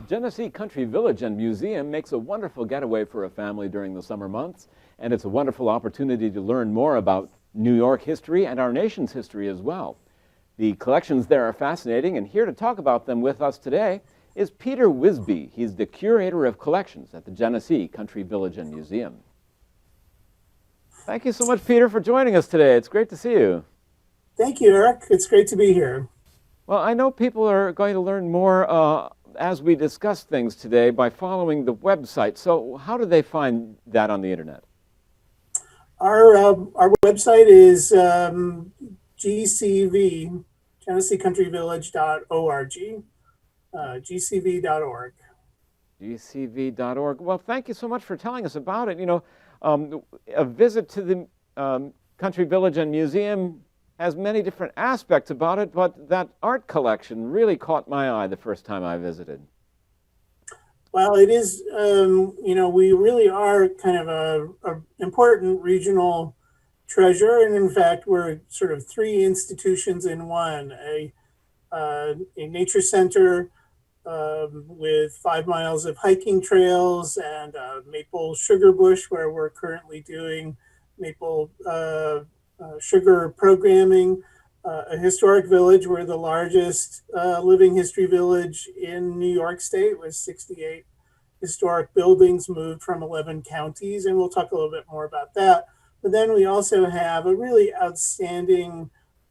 Genesee Country Village and Museum makes a wonderful getaway for a family during the summer months, and it's a wonderful opportunity to learn more about New York history and our nation's history as well. The collections there are fascinating, and here to talk about them with us today is Peter Wisbey. He's the curator of collections at the Genesee Country Village and Museum. Thank you so much, Peter, for joining us today. It's great to see you. Thank you, Eric. It's great to be here. Well, I know people are going to learn more as we discuss things today by following the website. So how do they find that on the internet? Our website is GCV, GeneseeCountryVillage.org, gcv.org. gcv.org. Well, thank you so much for telling us about it. You know, a visit to the Country Village and Museum has many different aspects about it, but that art collection really caught my eye the first time I visited. Well, it is, we really are kind of a important regional treasure. And in fact, we're sort of three institutions in one, a nature center with 5 miles of hiking trails and a maple sugar bush where we're currently doing maple sugar programming, a historic village. We're the largest living history village in New York State with 68 historic buildings moved from 11 counties, and we'll talk a little bit more about that. But then we also have a really outstanding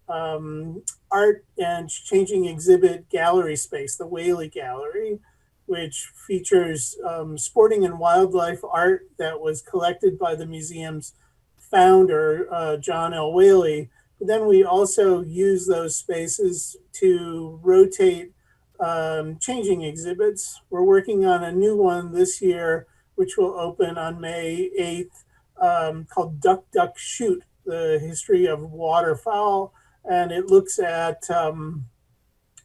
art and changing exhibit gallery space, the Whaley Gallery, which features sporting and wildlife art that was collected by the museum's founder, John L. Whaley. But then we also use those spaces to rotate changing exhibits. We're working on a new one this year, which will open on May 8th, called Duck, Duck, Shoot, the history of waterfowl. And it looks at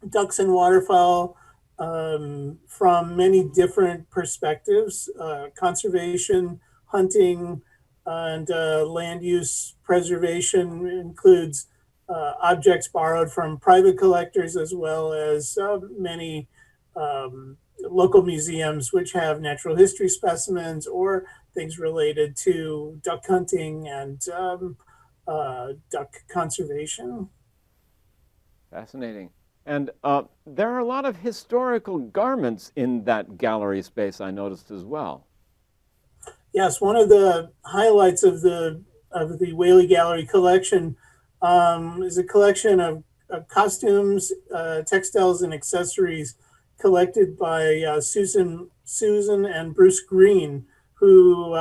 ducks and waterfowl from many different perspectives, conservation, hunting, and land use preservation. Includes objects borrowed from private collectors as well as many local museums which have natural history specimens or things related to duck hunting and duck conservation. Fascinating. And there are a lot of historical garments in that gallery space, I noticed as well. Yes, one of the highlights of the Whaley Gallery collection is a collection of costumes, textiles, and accessories collected by Susan and Bruce Green, who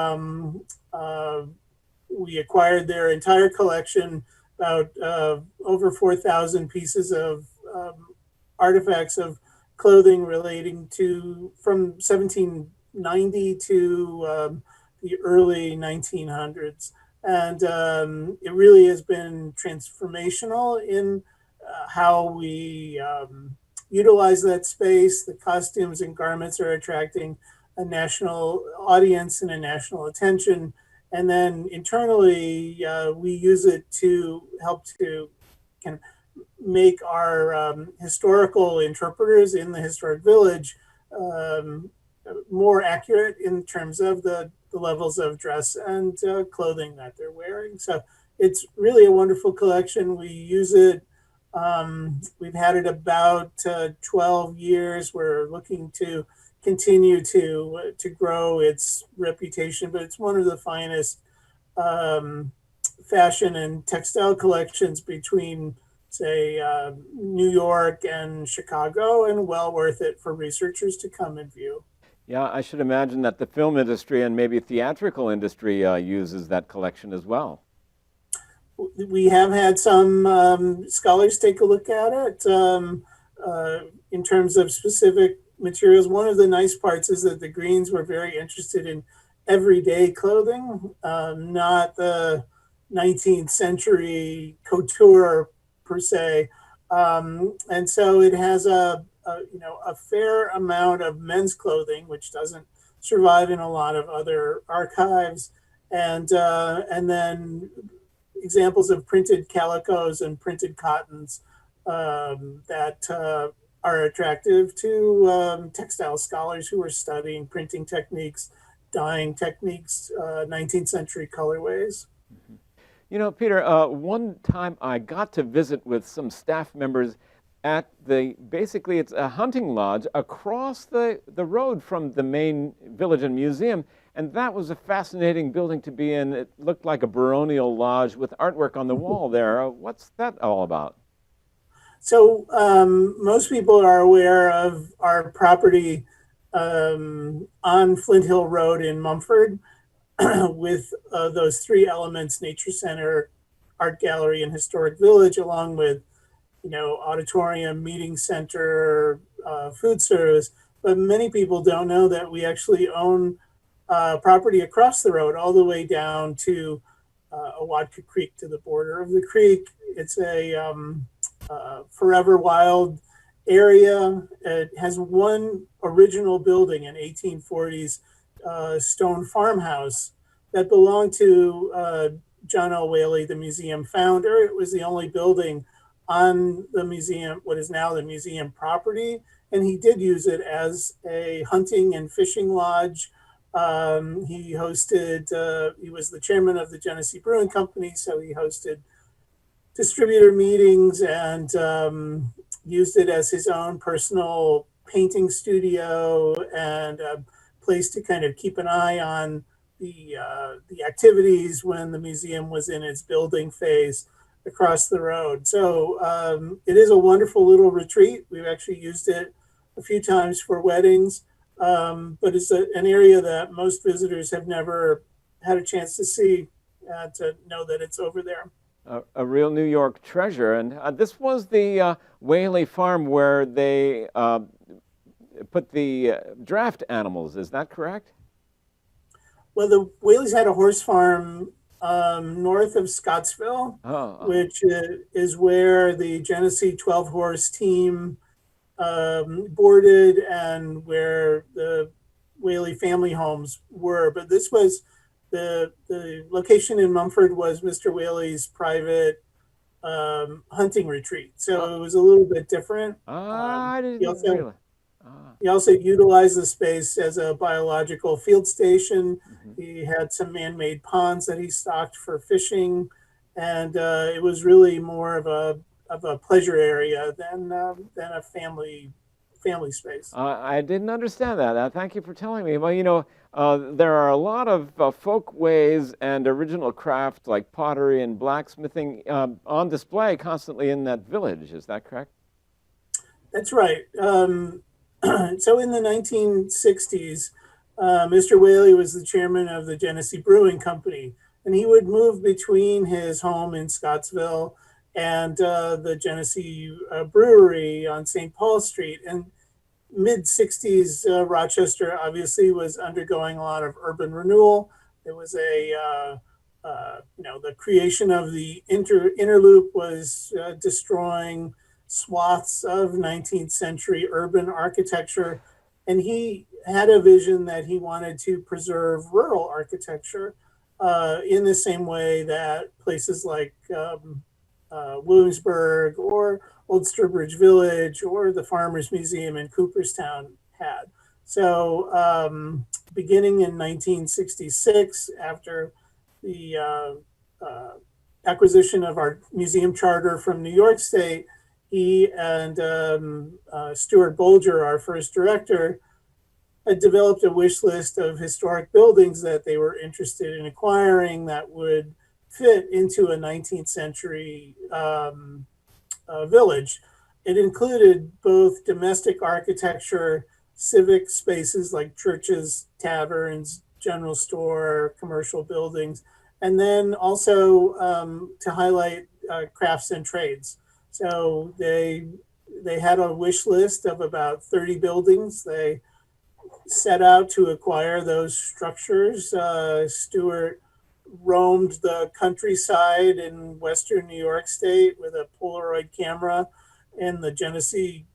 we acquired their entire collection, about over 4,000 pieces of artifacts of clothing relating to from 1790 to the early 1900s. And it really has been transformational in how we utilize that space. The costumes and garments are attracting a national audience and a national attention. And then internally, we use it to help to kind of make our historical interpreters in the historic village more accurate in terms of the levels of dress and clothing that they're wearing. So it's really a wonderful collection. We use it. We've had it about 12 years. We're looking to continue to grow its reputation, but it's one of the finest fashion and textile collections between, say, New York and Chicago, and well worth it for researchers to come and view. Yeah, I should imagine that the film industry and maybe theatrical industry uses that collection as well. We have had some scholars take a look at it in terms of specific materials. One of the nice parts is that the Greens were very interested in everyday clothing, not the 19th century couture per se. And so it has a fair amount of men's clothing, which doesn't survive in a lot of other archives, and then examples of printed calicos and printed cottons that are attractive to textile scholars who are studying printing techniques, dyeing techniques, 19th century colorways. You know, Peter, one time I got to visit with some staff members at basically it's a hunting lodge across the road from the main village and museum, and that was a fascinating building to be in. It looked like a baronial lodge with artwork on the wall there. What's that all about? So most people are aware of our property on Flint Hill Road in Mumford with those three elements: nature center, art gallery, and historic village, along with auditorium, meeting center, food service. But many people don't know that we actually own property across the road, all the way down to Awatka Creek, to the border of the creek. It's a forever wild area. It has one original building, an 1840s stone farmhouse that belonged to John L. Whaley, the museum founder. It was the only building on the museum, what is now the museum property, and he did use it as a hunting and fishing lodge. He hosted, he was the chairman of the Genesee Brewing Company, so he hosted distributor meetings and used it as his own personal painting studio and a place to kind of keep an eye on the activities when the museum was in its building phase across the road. So it is a wonderful little retreat. We've actually used it a few times for weddings, but it's an area that most visitors have never had a chance to see, to know that it's over there. A real New York treasure. And this was the Whaley farm where they put the draft animals. Is that correct? Well, the Whaleys had a horse farm north of Scottsville, which is where the Genesee 12-horse team boarded and where the Whaley family homes were. But this was the location in Mumford was Mr. Whaley's private hunting retreat. So it was a little bit different. I didn't realize. He also utilized the space as a biological field station. He had some man-made ponds that he stocked for fishing, and it was really more of a pleasure area than a family space. I didn't understand that. Thank you for telling me. Well, there are a lot of folk ways and original craft like pottery and blacksmithing on display constantly in that village. Is that correct? That's right. So in the 1960s, Mr. Whaley was the chairman of the Genesee Brewing Company, and he would move between his home in Scottsville and the Genesee Brewery on St. Paul Street. And mid-60s, Rochester obviously was undergoing a lot of urban renewal. There was the creation of the inner loop was destroying swaths of 19th century urban architecture. And he had a vision that he wanted to preserve rural architecture in the same way that places like Williamsburg or Old Sturbridge Village or the Farmers Museum in Cooperstown had. So beginning in 1966, after the acquisition of our museum charter from New York State, he and Stuart Bolger, our first director, had developed a wish list of historic buildings that they were interested in acquiring that would fit into a 19th century village. It included both domestic architecture, civic spaces like churches, taverns, general store, commercial buildings, and then also to highlight crafts and trades. So they had a wish list of about 30 buildings. They set out to acquire those structures. Stuart roamed the countryside in western New York State with a Polaroid camera in the Genesee,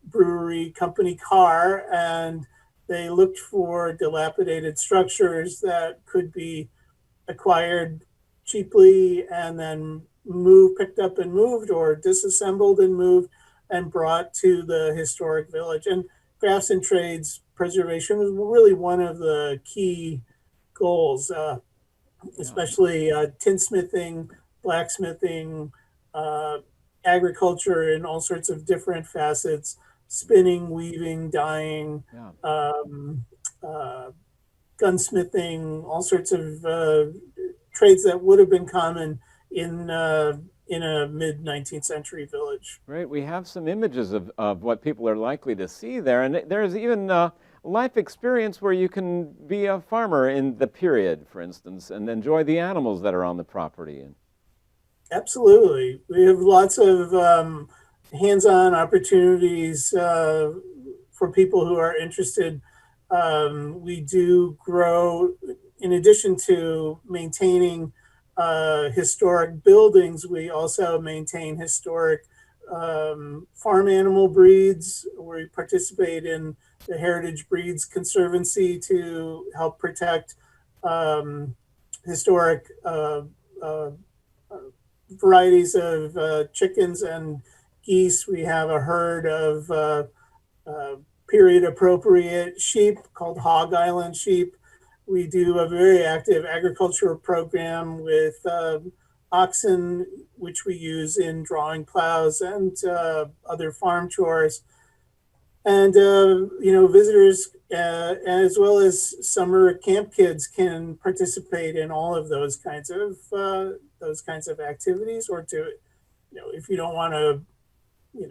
brewery company car, and they looked for dilapidated structures that could be acquired cheaply and then picked up and moved, or disassembled and moved and brought to the historic village. And crafts and trades preservation was really one of the key goals, especially tinsmithing, blacksmithing, agriculture in all sorts of different facets, spinning, weaving, dyeing, gunsmithing, all sorts of trades that would have been common in a mid-19th century village. Right, we have some images of what people are likely to see there, and there's even life experience where you can be a farmer in the period, for instance, and enjoy the animals that are on the property. Absolutely. We have lots of hands-on opportunities for people who are interested. We do grow, in addition to maintaining historic buildings, we also maintain historic farm animal breeds. We participate in the Heritage Breeds Conservancy to help protect historic varieties of chickens and geese. We have a herd of period appropriate sheep called Hog Island sheep. We do a very active agricultural program with oxen, which we use in drawing plows and other farm chores. And visitors as well as summer camp kids can participate in all of those kinds of activities. Or to, if you don't want to,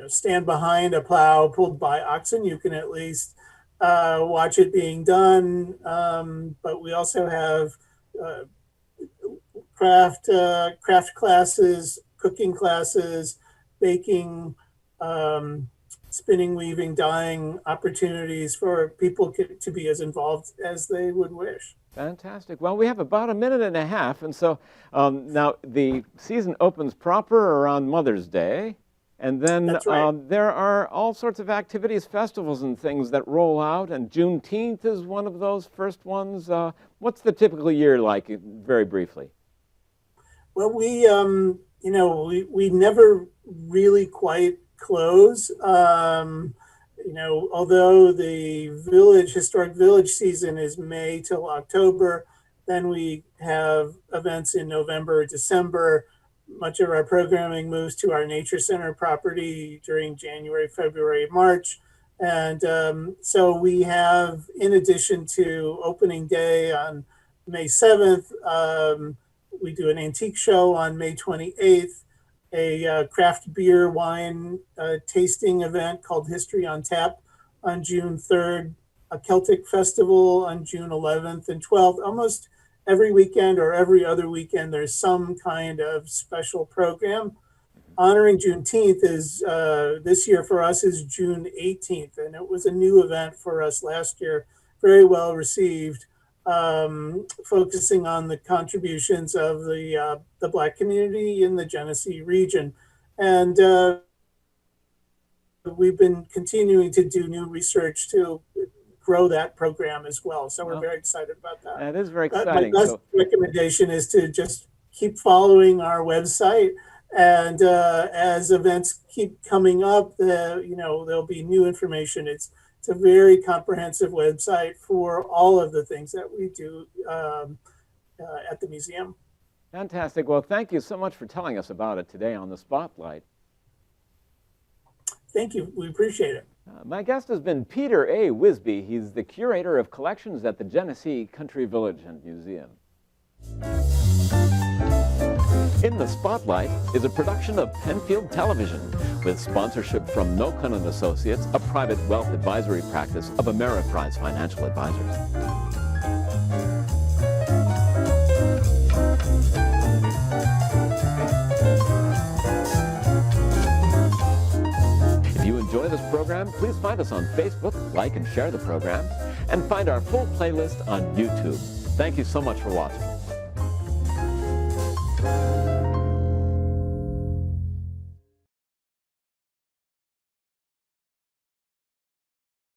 stand behind a plow pulled by oxen, you can at least watch it being done. But we also have craft classes, cooking classes, baking, spinning, weaving, dyeing opportunities for people to be as involved as they would wish. Fantastic. Well, we have about a minute and a half, and so now the season opens proper around Mother's Day, and then That's right. there are all sorts of activities, festivals and things that roll out, and Juneteenth is one of those first ones. What's the typical year like, very briefly? Well, we never really quite close. Although the historic village season is May till October, then we have events in November, December. Much of our programming moves to our nature center property during January, February, March. And so we have, in addition to opening day on May 7th, we do an antique show on May 28th, a craft beer wine tasting event called History on Tap on June 3rd, a Celtic festival on June 11th and 12th. Almost every weekend or every other weekend, there's some kind of special program. Honoring Juneteenth is, this year for us, is June 18th, and it was a new event for us last year, very well received, focusing on the contributions of the Black community in the Genesee region. And we've been continuing to do new research to grow that program as well. So we're very excited about that. That is very exciting. My best recommendation is to just keep following our website. And as events keep coming up, there'll be new information. It's a very comprehensive website for all of the things that we do at the museum. Fantastic. Well, thank you so much for telling us about it today on the Spotlight. Thank you. We appreciate it. My guest has been Peter A. Wisbey. He's the curator of collections at the Genesee Country Village and Museum. In the Spotlight is a production of Penfield Television with sponsorship from Nocon & Associates, a private wealth advisory practice of Ameriprise Financial Advisors. If you enjoy this program, please find us on Facebook, like and share the program, and find our full playlist on YouTube. Thank you so much for watching.